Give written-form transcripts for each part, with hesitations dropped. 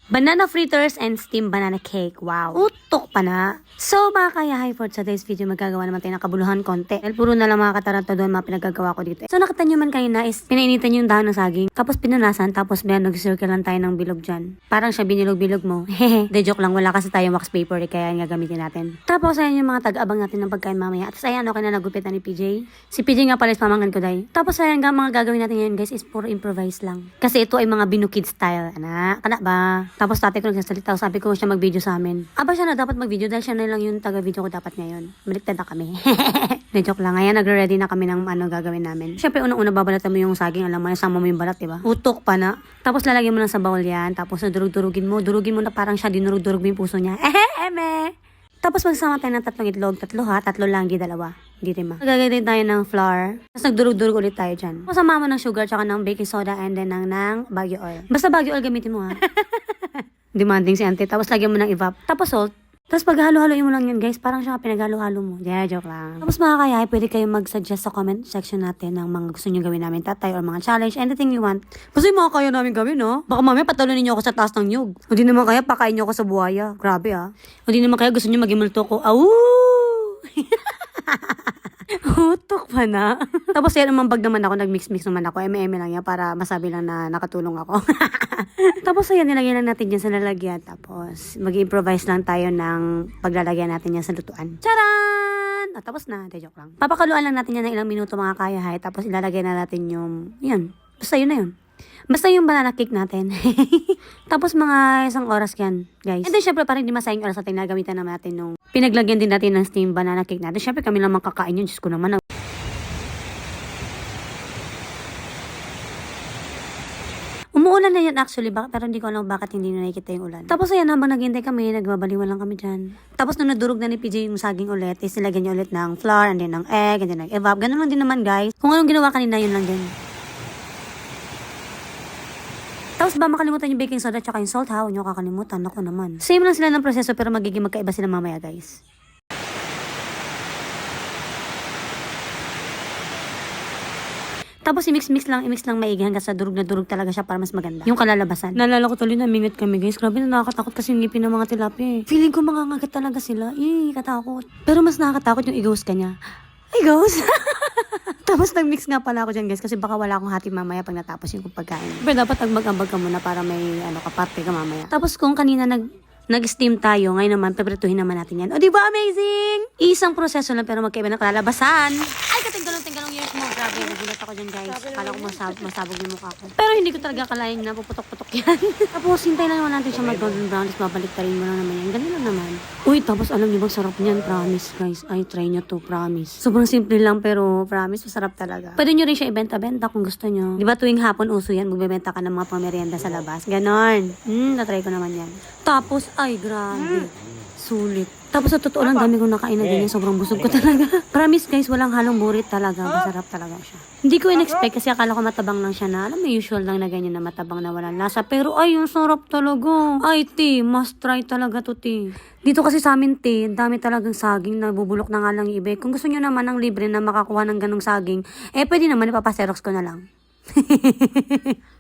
Banana fritters and steamed banana cake. Wow. Utok pa na. So mga kayahay, for today's video, magagawa naman tayo ng kabuluhan konti. Dahil puro na lang mga kataranta doon mga pinagagawa ko dito. So nakita nyo man kanina is pinainitan yung dahon ng saging. Tapos pinunasan. Tapos nag-circle lang tayo ng bilog dyan. Parang siya binilog-bilog mo. Hehe. De joke lang. Wala kasi tayong wax paper. Kaya yan gagamitin natin. Tapos ayan yung mga tag-abang natin ng pagkain mamaya. Tapos ayan, okay na nagupitan ni PJ. Si PJ nga pala is pamangkin ko dahil. Tapos ayan nga mga gagawin natin ngayon guys is puro improvise lang. Kasi ito ay mga binukid style. Anak, ba? Tapos tatay ko nagsasalita, sabi ko siya mag-video sa amin. Aba siya na dapat mag-video dahil siya na lang yung taga-video ko dapat ngayon. Baliktad na kami. Na-joke lang. Ngayon, nagre-ready na kami ng gagawin namin. Siyempre, unang-una babalatan mo yung saging. Alam mo, nasama mo yung balat, diba? Utok pa na. Tapos lalagyan mo lang sa bowl yan. Tapos durug-durugin mo. Durugin mo na parang siya dinurug-durug mo yung puso niya. Eme! Tapos magsama tayo ng 3 itlog. 3 ha? 3 lang, di 2. Hindi rin ma. Magagay din tayo ng flour. Tapos nagdurug-durug ulit tayo dyan. Tapos sama mo ng sugar, tsaka ng baking soda, and then ng Baguio oil. Basta Baguio oil gamitin mo ha. Demanding si auntie. Tapos lagyan mo ng evap. Tapos salt. Tapos pag halo-haloin mo lang yun guys, parang siya pinaghalo-halo mo. Yeah, joke lang. Tapos mga kaya, pwede kayong mag-suggest sa comment section natin ng mga gusto nyo gawin namin, tatay, or mga challenge, anything you want. Basta yung mga kaya namin gawin, no? Baka mamaya patalunin nyo ako sa taas ng nyug. O di naman kaya, pakain nyo ako sa buhaya. Grabe ah. O di naman kaya gusto nyo maging multo ko. Awoo! Utok pa na. Tapos yan, umambag naman ako, nag-mix-mix naman ako. Eme-eme lang yan para masabi lang na nakatulong ako. Tapos ayan, nilagyan lang natin dyan sa lalagyan. Tapos mag-improvise lang tayo ng paglalagyan natin yan sa lutuan. Charan! Tapos na, joke lang. Papakaluan lang natin yan ng ilang minuto mga kayahay. Tapos ilalagay na natin yung, yan. Basta yun na yun. Basta yung banana cake natin. Tapos mga 1 oras yan, guys. And then syempre parang di masayang oras natin nagamitan naman natin nung pinaglagyan din natin ng steam banana cake natin. Syempre kami lang makakain yun. Diyos ko naman. Umuulan na yan actually, pero hindi ko alam bakit hindi na nakikita yung ulan. Tapos ayan, habang naghintay kami, nagbabaliwan lang kami dyan. Tapos nung nadurog na ni PJ yung saging ulit, is nilagyan niya ulit ng flour, and then ng egg, and then ng evap. Ganun lang din naman guys. Kung anong ginawa kanina, yun lang din. Tapos ba makalimutan yung baking soda at yung salt ha? Huwag nyo kakalimutan. Ako naman. Same lang sila ng proseso pero magiging magkaiba sila mamaya guys. Tapos i-mix lang maigi hanggang sa durug na durug talaga siya para mas maganda. Yung kalalabasan. Naalala ko tuloy na minute kami guys. Grabe na nakakatakot kasi yung ngipin ng mga tilapia. Feeling ko mangangagat talaga sila. Katakot. Pero mas nakakatakot yung i-ghost ka niya. Ay, ghost! Tapos nag-mix nga pala ako dyan guys kasi baka wala akong hati mamaya pag natapos yung pagkain. Pero dapat agbag-ambag ka muna para may kaparte ka mamaya. Tapos kung kanina nag-steam tayo, ngayon naman, pabrituhin naman natin yan. O, di ba amazing? Isang proseso lang pero magkaiba ng kalalabasan. Ay, katinggalong years mo. Grabe, nagulat ako dyan guys. Kala ko masabog yung mukha ko. Pero hindi ko talaga kalahin na puputok-putok yan. Tapos, hintay lang naman natin siya mag-golden brown. Tapos, babalik ta rin mo lang naman yan. Ganun lang naman. Uy, tapos alam niyo bang sarap niyan? Promise, guys. Ay, try nyo to, promise. Sobrang simple lang pero promise, masarap talaga. Pwede nyo rin siya ibenta-benta kung gusto nyo. Di ba tuwing hapon uso yan, magbebenta ka ng mga pamerienda sa labas. Ganon. Natry ko naman yan. Tapos, ay, grabe. Sulit. Tapos sa totoo lang, dami kong nakain na ganyan. Sobrang busog ko talaga. Promise guys, walang halong burit talaga. Masarap talaga siya. Hindi ko in-expect kasi akala ko matabang lang siya na, alam mo, usual lang na ganyan na matabang na walang lasa. Pero ay, yung sarap talaga. Ay, ti, must try talaga to, ti. Dito kasi sa amin, ti, dami talagang saging na bubulok na nga lang yung iba. Kung gusto nyo naman ng libre na makakuha ng ganong saging, pwede naman, ipapaserox ko na lang.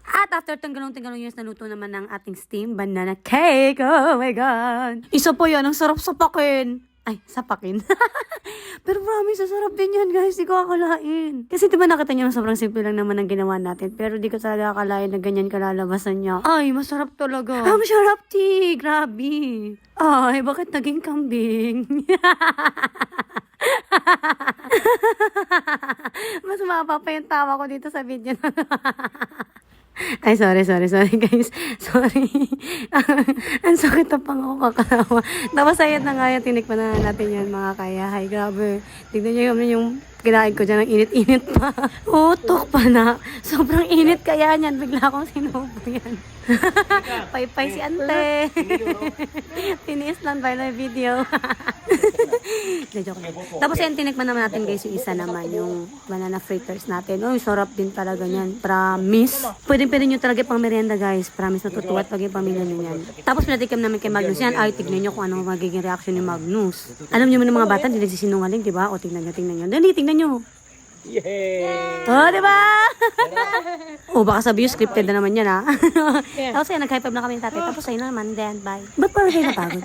At after tanggalong years, naluto naman ng ating steam banana cake. Oh my God. Isa po yan, ang sarap sapakin. Ay, sapakin. Pero promise, sarap din yan guys. Di ko akalain. Kasi diba nakita nyo, sobrang simple lang naman ang ginawa natin. Pero di ko talaga akalain na ganyan kalalabasan niya. Ay, masarap talaga. Ang sarap, ti. Grabe. Ay, bakit naging kambing? Mas mapapa yung tawa ko dito sa video na. Ay, sorry guys. Sorry. Ang sakit na pang ako kakalawa. Tapos ayat na nga yan, tinikman na natin yan mga kaya. Hay, grabe. Tignan nyo yung kinain ko dyan, ng init-init pa. Utok pa na. Sobrang init kaya yan. Bigla akong sinubo yan. Pay-pay si ante. Tiniis lang by the video. Joke lang. Tapos yan, tinikman naman natin guys yung isa naman, yung banana fritters natin. Oh, sarap din talaga yan. Promise. Pwede nyo talaga pang merienda guys. Promise, natutuwa at pag yung pamilya nyo yan. Tapos pinatikim namin kay Magnus yan. Ay, tignan nyo kung ano magiging reaction ni Magnus. Alam nyo mo ng mga bata, hindi nagsisinungaling, diba? O, tignan nyo. Dali, tignan nyo. Yay! Oh, di ba? Oh, baka sabi yung scripted na naman yan, ha? Tapos ayun, nag-high five na kami ng tatay. Tapos ayun na naman, then bye. Ba't parang kayo napagod?